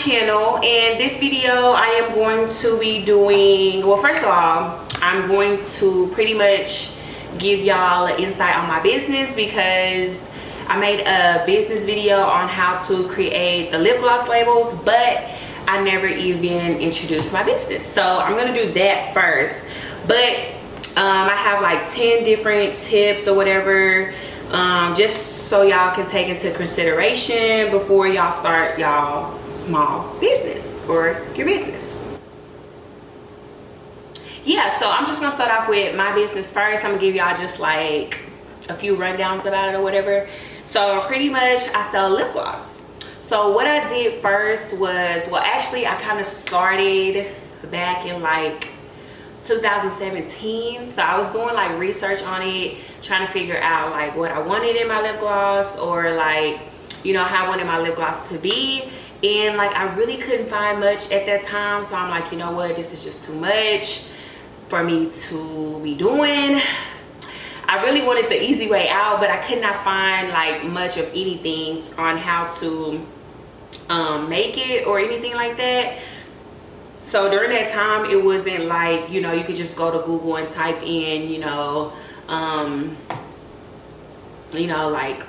channel. In this video I am going to be doing, well, first of all, I'm going to pretty much give y'all an insight on my business, because I made a business video on how to create the lip gloss labels, but I never even introduced my business. So I'm gonna do that first. But I have like 10 different tips or whatever, just so y'all can take into consideration before y'all start y'all small business or your business. Yeah, so I'm just gonna start off with my business first. I'm gonna give y'all just like a few rundowns about it or whatever. So pretty much I sell lip gloss. So what I did first was, well, actually I kind of started back in like 2017. So I was doing like research on it, trying to figure out like what I wanted in my lip gloss, or like, you know, how I wanted my lip gloss to be. And like I really couldn't find much at that time. So I'm like, you know what, this is just too much for me to be doing. I really wanted the easy way out, but I could not find like much of anything on how to make it or anything like that. So during that time, it wasn't like, you know, you could just go to Google and type in, you know, like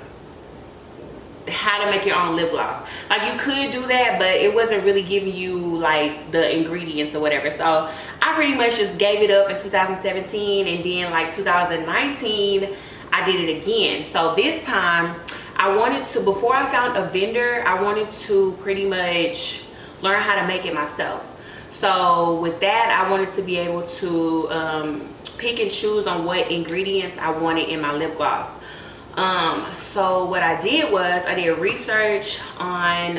how to make your own lip gloss. Like you could do that, but it wasn't really giving you like the ingredients or whatever. So I pretty much just gave it up in 2017, and then like 2019 I did it again. So this time I wanted to, before I found a vendor, I wanted to pretty much learn how to make it myself. So with that, I wanted to be able to pick and choose on what ingredients I wanted in my lip gloss. So what I did was I did research on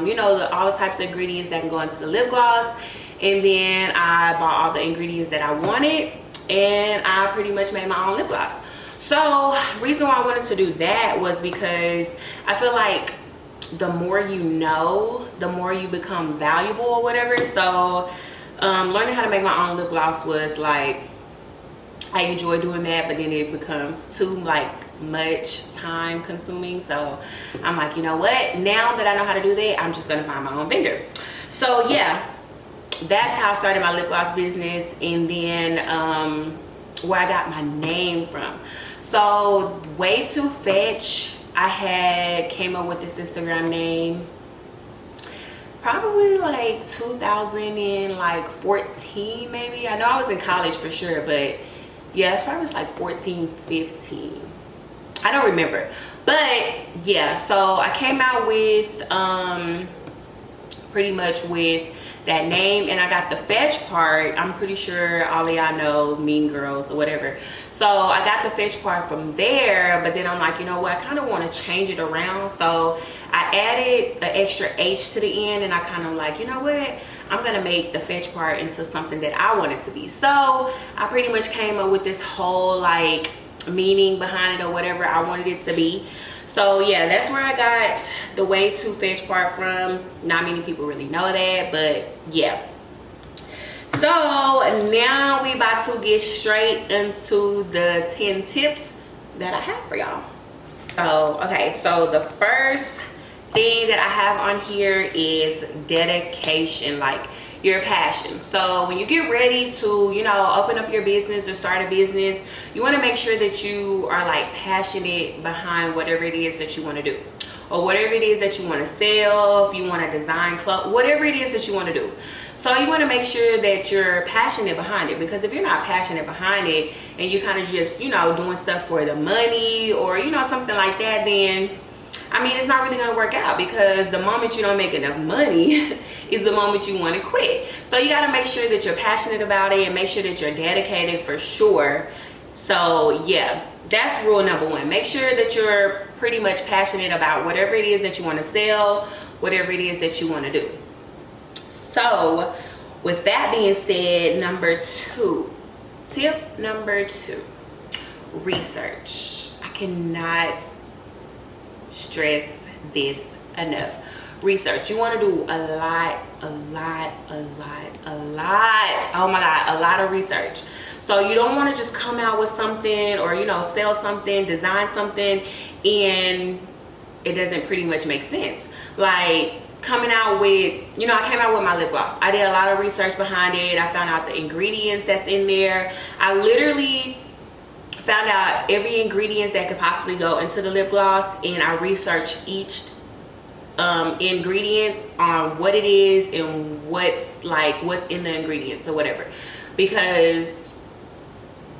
you know, all the types of ingredients that can go into the lip gloss, and then I bought all the ingredients that I wanted, and I pretty much made my own lip gloss. So reason why I wanted to do that was because I feel like the more you know, the more you become valuable or whatever. So learning how to make my own lip gloss was like, I enjoy doing that, but then it becomes too like much time consuming. So I'm like, you know what, now that I know how to do that, I'm just gonna find my own vendor. So yeah, that's how I started my lip gloss business. And then where I got my name from, so waytoofetchh, I came up with this Instagram name probably like 2014 maybe. I know I was in college for sure, but yeah, it's probably like 14, 15. I don't remember. But yeah, so I came out with pretty much with that name, and I got the fetch part. I'm pretty sure all of y'all know Mean Girls or whatever. So I got the fetch part from there, but then I'm like, you know what, I kind of want to change it around. So I added an extra H to the end, and I kind of like, you know what, I'm gonna make the fetch part into something that I want it to be. So I pretty much came up with this whole like meaning behind it, or whatever I wanted it to be. So yeah, that's where I got the waytoofetchh part from. Not many people really know that, but yeah. So now we about to get straight into the 10 tips that I have for y'all. So okay, so the first thing that I have on here is dedication, like your passion. So when you get ready to, you know, open up your business or start a business, you want to make sure that you are like passionate behind whatever it is that you want to do, or whatever it is that you want to sell. If you want to design clothes, whatever it is that you want to do. So you want to make sure that you're passionate behind it, because if you're not passionate behind it and you kind of just, you know, doing stuff for the money or, you know, something like that, then I mean, it's not really gonna work out, because the moment you don't make enough money is the moment you want to quit. So you got to make sure that you're passionate about it, and make sure that you're dedicated for sure. So yeah, that's rule number one. Make sure that you're pretty much passionate about whatever it is that you want to sell, whatever it is that you want to do. So with that being said, tip number two, research. I cannot stress this enough. Research. You want to do a lot. Oh my God, a lot of research. So you don't want to just come out with something, or, you know, sell something, design something, and it doesn't pretty much make sense. Like, coming out with, you know, I came out with my lip gloss. I did a lot of research behind it. I found out the ingredients that's in there. I literally found out every ingredients that could possibly go into the lip gloss, and I researched each ingredients on what it is and what's in the ingredients or whatever, because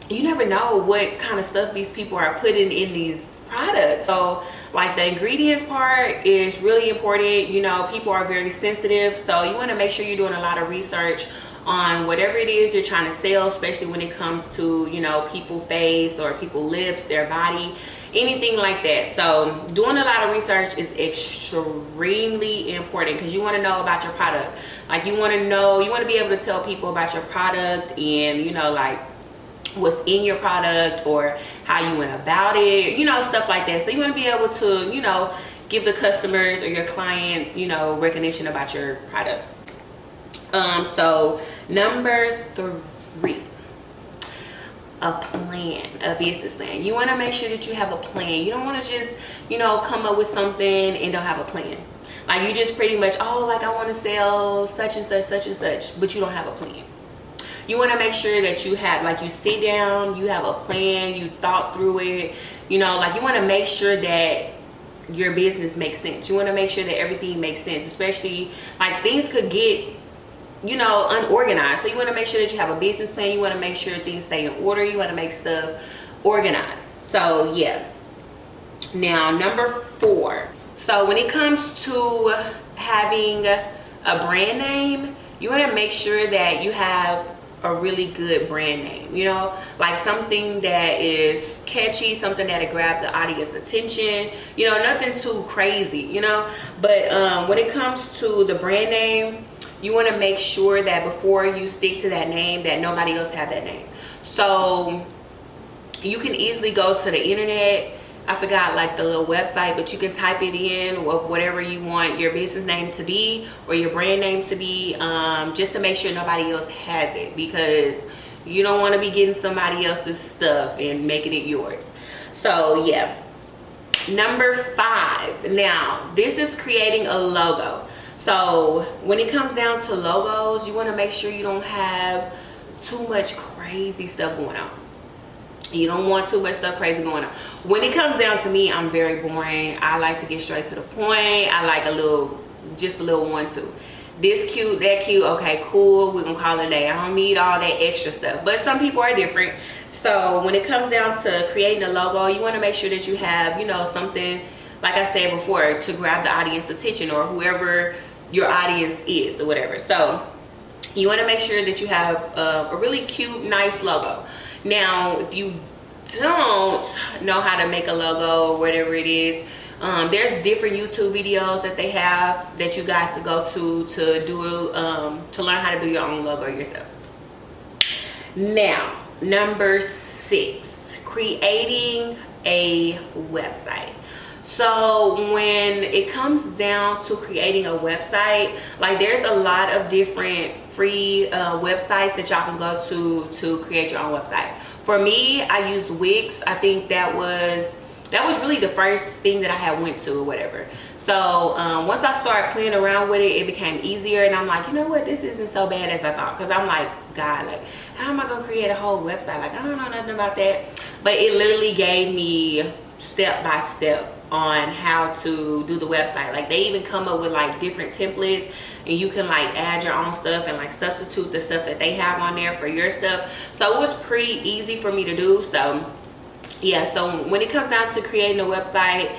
you never know what kind of stuff these people are putting in these products. So like the ingredients part is really important. You know, people are very sensitive, so you want to make sure you're doing a lot of research on whatever it is you're trying to sell, especially when it comes to, you know, people's face or people's lips, their body, anything like that. So doing a lot of research is extremely important, because you want to know about your product. Like you want to know, you want to be able to tell people about your product, and you know, like what's in your product or how you went about it, you know, stuff like that. So you want to be able to, you know, give the customers or your clients, you know, recognition about your product. So number 3, a plan, a business plan. You want to make sure that you have a plan. You don't want to just, you know, come up with something and don't have a plan. Like you just pretty much, oh, like I want to sell such and such, but you don't have a plan. You want to make sure that you have, like, you sit down, you have a plan, you thought through it, you know, like you want to make sure that your business makes sense. You want to make sure that everything makes sense, especially like things could get, you know, unorganized. So you want to make sure that you have a business plan. You want to make sure things stay in order. You want to make stuff organized. So yeah. Now number 4. So when it comes to having a brand name, you want to make sure that you have a really good brand name, you know, like something that is catchy, something that'll grab the audience attention, you know, nothing too crazy, you know. But when it comes to the brand name, you want to make sure that before you stick to that name, that nobody else have that name. So you can easily go to the internet. I forgot like the little website, but you can type it in of whatever you want your business name to be or your brand name to be, just to make sure nobody else has it, because you don't want to be getting somebody else's stuff and making it yours. So yeah. Number 5. Now this is creating a logo. So when it comes down to logos, you want to make sure you don't have too much crazy stuff going on. You don't want too much stuff crazy going on. When it comes down to me, I'm very boring. I like to get straight to the point. I like just a little 1-2. This cute, that cute, okay, cool, we're gonna call it a day. I don't need all that extra stuff, but some people are different. So when it comes down to creating a logo, you want to make sure that you have, you know, something, like I said before, to grab the audience attention, or whoever your audience is or whatever. So you want to make sure that you have a really cute, nice logo. Now if you don't know how to make a logo or whatever it is, there's different YouTube videos that they have that you guys could go to do to learn how to do your own logo yourself. Now number 6, creating a website. So when it comes down to creating a website, like there's a lot of different free websites that y'all can go to create your own website. For me, I use Wix. I think that was really the first thing that I had went to or whatever. So once I started playing around with it, it became easier, and I'm like, you know what, this isn't so bad as I thought. Because I'm like, God, like, how am I gonna create a whole website? Like, I don't know nothing about that. But it literally gave me step by step on how to do the website. Like they even come up with like different templates, and you can like add your own stuff and like substitute the stuff that they have on there for your stuff. So it was pretty easy for me to do. So yeah, so when it comes down to creating a website,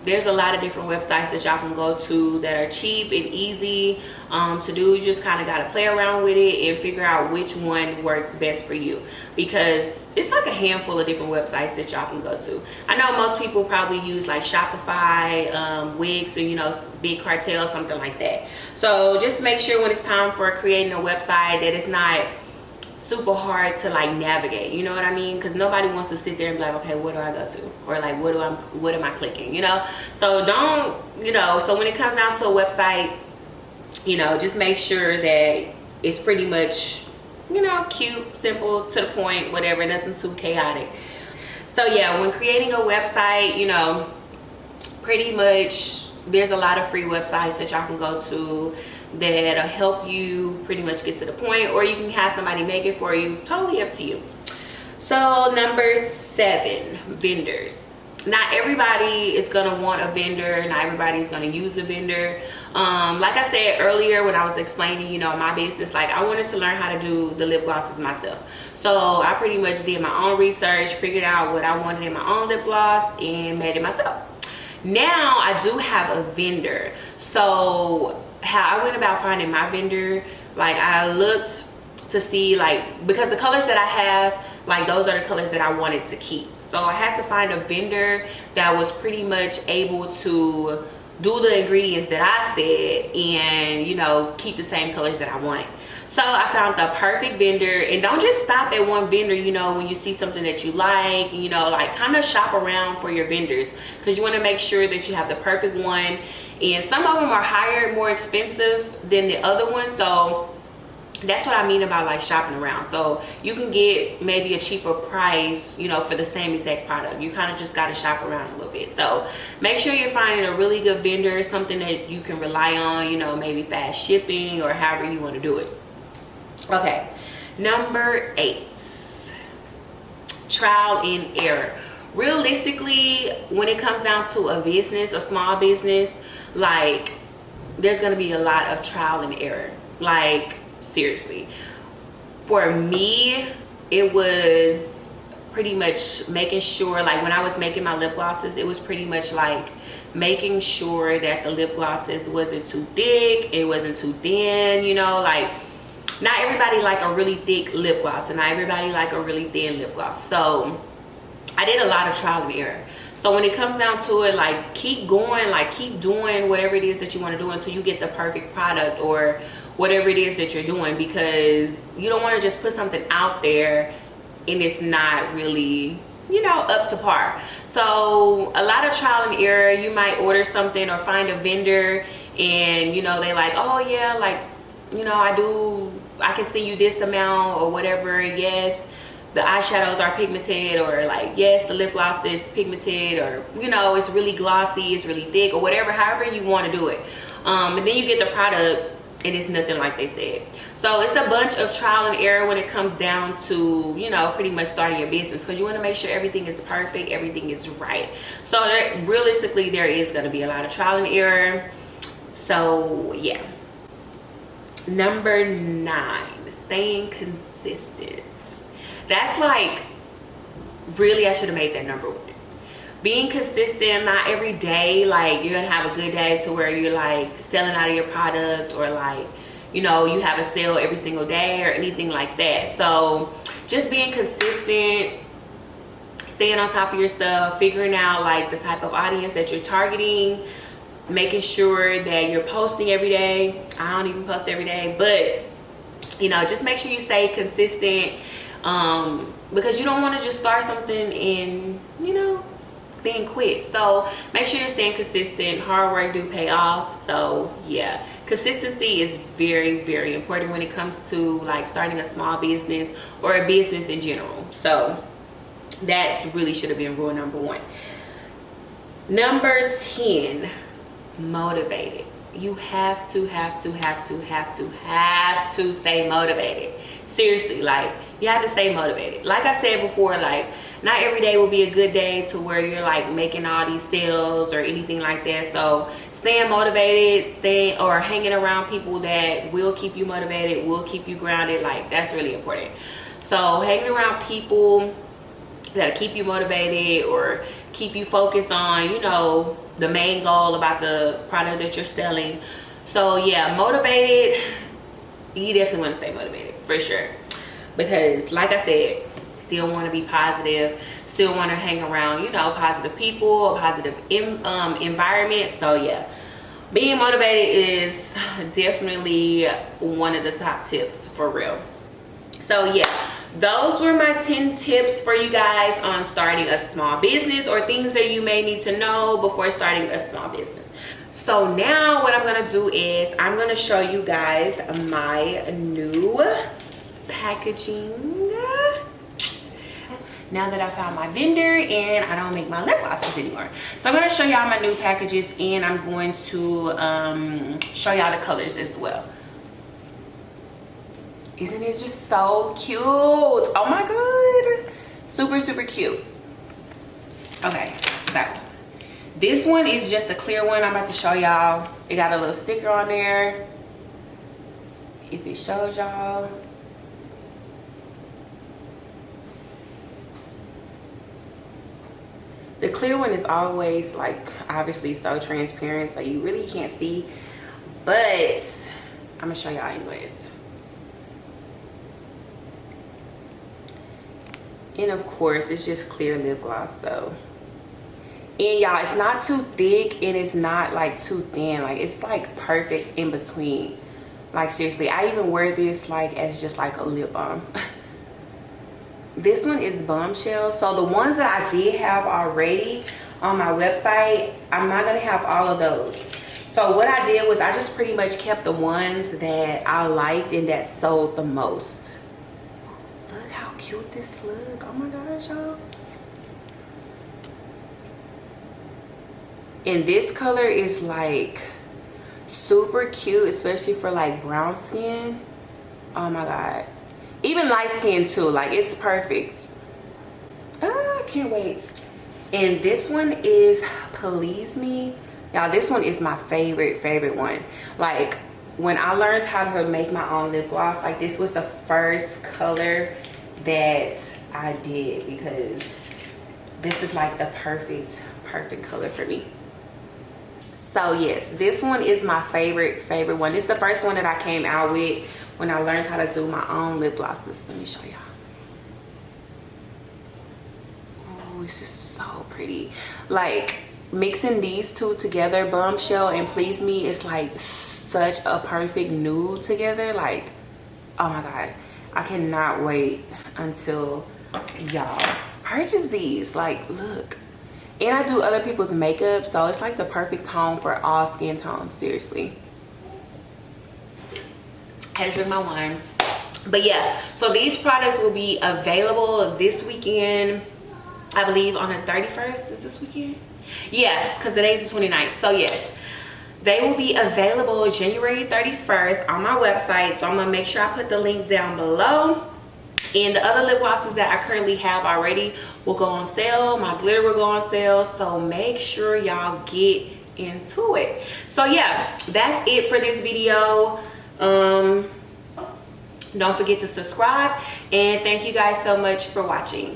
there's a lot of different websites that y'all can go to that are cheap and easy to do. You just kind of got to play around with it and figure out which one works best for you, because it's like a handful of different websites that y'all can go to. I know most people probably use like Shopify, Wix, or you know, Big Cartel, something like that. So just make sure when it's time for creating a website that it's not super hard to like navigate, you know what I mean? Because nobody wants to sit there and be like, okay, where do I go to, or like what am I clicking, you know? So don't, you know, so when it comes down to a website, you know, just make sure that it's pretty much, you know, cute, simple, to the point, whatever, nothing too chaotic. So yeah, when creating a website, you know, pretty much there's a lot of free websites that y'all can go to that'll help you pretty much get to the point, or you can have somebody make it for you. Totally up to you. So number 7, vendors. Not everybody is gonna want a vendor. Not everybody is gonna use a vendor. Like I said earlier when I was explaining, you know, my business, like I wanted to learn how to do the lip glosses myself. So I pretty much did my own research, figured out what I wanted in my own lip gloss, and made it myself. Now I do have a vendor. So how I went about finding my vendor, like I looked to see, like, because the colors that I have, like those are the colors that I wanted to keep. So I had to find a vendor that was pretty much able to do the ingredients that I said and, you know, keep the same colors that I wanted. So I found the perfect vendor. And don't just stop at one vendor, you know, when you see something that you like, you know, like kind of shop around for your vendors, because you want to make sure that you have the perfect one. And some of them are higher, more expensive than the other ones. So that's what I mean about like shopping around. So you can get maybe a cheaper price, you know, for the same exact product. You kind of just got to shop around a little bit. So make sure you're finding a really good vendor, something that you can rely on, you know, maybe fast shipping or however you want to do it. Okay, number 8, trial and error. Realistically, when it comes down to a business, a small business, like there's going to be a lot of trial and error. Like, seriously, for me, it was pretty much making sure, like when I was making my lip glosses, it was pretty much like making sure that the lip glosses wasn't too thick, it wasn't too thin, you know, like not everybody like a really thick lip gloss and not everybody like a really thin lip gloss. So I did a lot of trial and error. So when it comes down to it, like keep going, like keep doing whatever it is that you want to do until you get the perfect product or whatever it is that you're doing, because you don't want to just put something out there and it's not really, you know, up to par. So a lot of trial and error. You might order something or find a vendor and, you know, they like, oh yeah, like, you know, I can see you this amount or whatever. Yes, the eyeshadows are pigmented, or like, yes, the lip gloss is pigmented, or, you know, it's really glossy, it's really thick, or whatever, however you want to do it. And then you get the product and it's nothing like they said. So it's a bunch of trial and error when it comes down to, you know, pretty much starting your business, because you want to make sure everything is perfect, everything is right. So realistically, there is going to be a lot of trial and error. So yeah. Number 9, staying consistent. That's like, really, I should have made that number 1. Being consistent, not every day, like you're gonna have a good day to where you're like selling out of your product, or like, you know, you have a sale every single day or anything like that. So just being consistent, staying on top of your stuff, figuring out like the type of audience that you're targeting, making sure that you're posting every day. I don't even post every day, but you know, just make sure you stay consistent, because you don't want to just start something and, you know, then quit. So make sure you're staying consistent. Hard work do pay off. So yeah, consistency is very, very important when it comes to like starting a small business or a business in general. So that's really should have been rule number 1. Number 10, motivated. You have to stay motivated. Seriously, like you have to stay motivated. Like I said before, like not every day will be a good day to where you're like making all these sales or anything like that. So staying motivated, staying or hanging around people that will keep you motivated, will keep you grounded, like that's really important. So hanging around people that keep you motivated or keep you focused on, you know, the main goal about the product that you're selling. So yeah, motivated. You definitely want to stay motivated for sure, because like I said, still want to be positive, still want to hang around, you know, positive people, a positive environment. So yeah, being motivated is definitely one of the top tips for real. So yeah, those were my 10 tips for you guys on starting a small business, or things that you may need to know before starting a small business. So now what I'm gonna do is I'm gonna show you guys my new packaging. now that I found my vendor and I don't make my lip glosses anymore. So I'm going to show y'all my new packages, and I'm going to show y'all the colors as well. Isn't it just so cute? Oh my god, super super cute. Okay, so this one is just a clear one. I'm about to show y'all. It got a little sticker on there, if it shows y'all. The clear one is always like obviously so transparent, so you really can't see, but I'm gonna show y'all anyways. And of course it's just clear lip gloss though. And y'all, it's not too thick and it's not like too thin. Like it's like perfect in between. Like seriously, I even wear this like as just like a lip balm. This one is Bombshell. So the ones that I did have already on my website, I'm not gonna have all of those. So what I did was I just pretty much kept the ones that I liked and that sold the most. Look how cute this look. Oh my gosh, y'all. And this color is like super cute, especially for like brown skin. Oh my god. Even light skin too, like it's perfect. I can't wait. And this one is Please Me. Y'all, this one is my favorite one. Like when I learned how to make my own lip gloss, like this was the first color that I did, because this is like the perfect color for me. So yes, this one is my favorite one. This is the first one that I came out with when I learned how to do my own lip glosses. Let me show y'all. Oh, this is so pretty. Like mixing these two together, Bombshell and Please Me, is like such a perfect nude together. Like, oh my god, I cannot wait until y'all purchase these. Like, look. And I do other people's makeup, so it's like the perfect tone for all skin tones, seriously. I had to drink my wine. But yeah, so these products will be available this weekend, I believe on the 31st. Is this weekend? Yeah, because today's the 29th. So yes, they will be available January 31st on my website. So I'm gonna make sure I put the link down below. And the other lip glosses that I currently have already will go on sale. My glitter will go on sale. So make sure y'all get into it. So yeah, that's it for this video. Don't forget to subscribe, and thank you guys so much for watching.